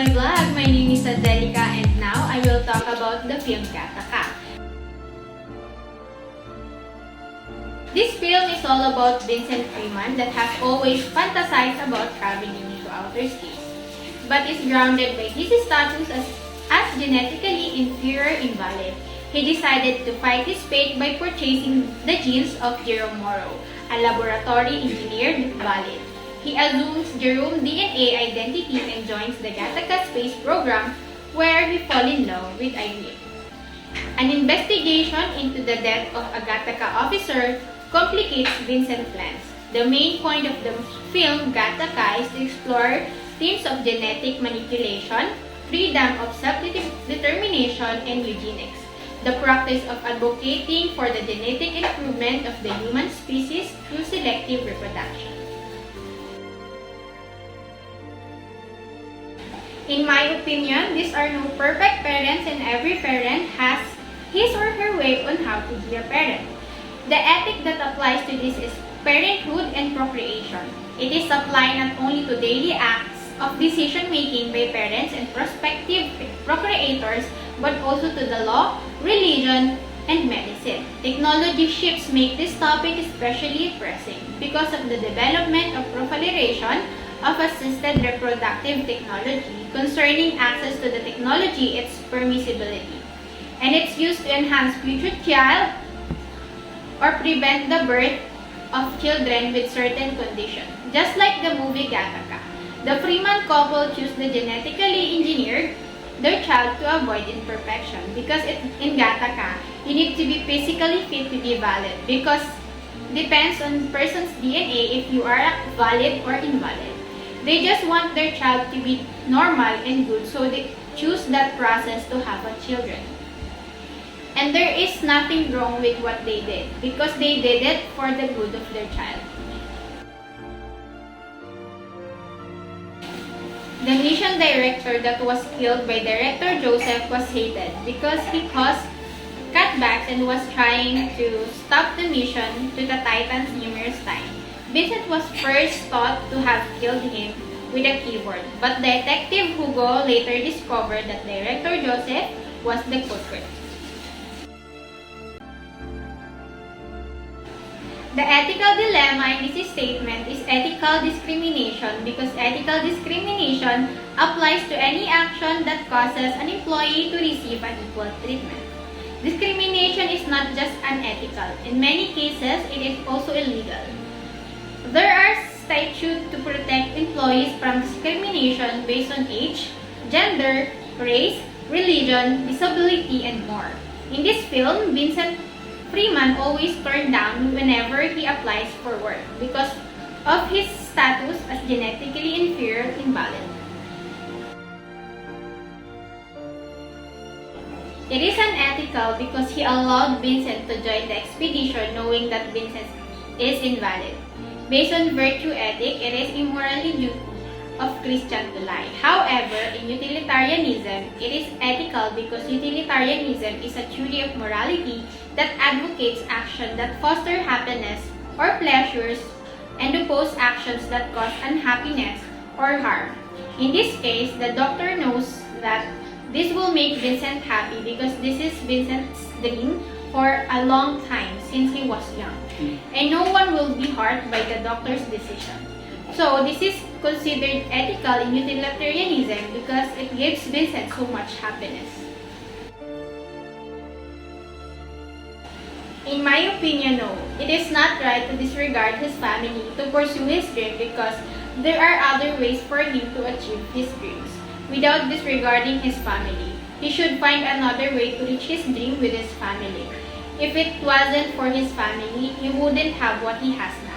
my vlog! My name is Gattaca and now I will talk about the film Gattaca. This film is all about Vincent Freeman that has always fantasized about traveling into outer space, but is grounded by his status as genetically inferior invalid. He decided to fight his fate by purchasing the genes of Jerome Morrow, a laboratory engineered valid. He assumes Jerome's DNA identity and joins the Gattaca space program where he falls in love with Irene. An investigation into the death of a Gattaca officer complicates Vincent's plans. The main point of the film Gattaca is to explore themes of genetic manipulation, freedom of self-determination, and eugenics, the practice of advocating for the genetic improvement of the human species through selective reproduction. In my opinion, these are no perfect parents and every parent has his or her way on how to be a parent. The ethic that applies to this is parenthood and procreation. It is applied not only to daily acts of decision-making by parents and prospective procreators, but also to the law, religion, and medicine. Technology shifts make this topic especially pressing because of the development of proliferation of assisted reproductive technology concerning access to the technology, its permissibility, and its use to enhance future child or prevent the birth of children with certain conditions. Just like the movie Gattaca, the Freeman couple choose the genetically engineered their child to avoid imperfection because in Gattaca, you need to be physically fit to be valid because depends on person's DNA if you are valid or invalid. They just want their child to be normal and good, so they choose that process to have a children. And there is nothing wrong with what they did because they did it for the good of their child. The mission director that was killed by Director Joseph was hated because he caused cutbacks and was trying to stop the mission to the Titans numerous times. Vincent was first thought to have killed him with a keyboard, but Detective Hugo later discovered that Director Joseph was the culprit. The ethical dilemma in this statement is ethical discrimination because ethical discrimination applies to any action that causes an employee to receive an equal treatment. Discrimination is not just unethical. In many cases, it is also illegal. There are statutes to protect employees from discrimination based on age, gender, race, religion, disability, and more. In this film, Vincent Freeman always turned down whenever he applies for work because of his status as genetically inferior invalid. It is unethical because he allowed Vincent to join the expedition knowing that Vincent is invalid. Based on virtue ethic, it is immorally duty of Christian to lie. However, in utilitarianism, it is ethical because utilitarianism is a theory of morality that advocates action that foster happiness or pleasures and oppose actions that cause unhappiness or harm. In this case, the doctor knows that this will make Vincent happy because this is Vincent's dream for a long time since he was young. And no one will be hurt by the doctor's decision. So this is considered ethical in utilitarianism because it gives Vincent so much happiness. In my opinion, no, it is not right to disregard his family to pursue his dream because there are other ways for him to achieve his dreams without disregarding his family. He should find another way to reach his dream with his family. If it wasn't for his family, he wouldn't have what he has now.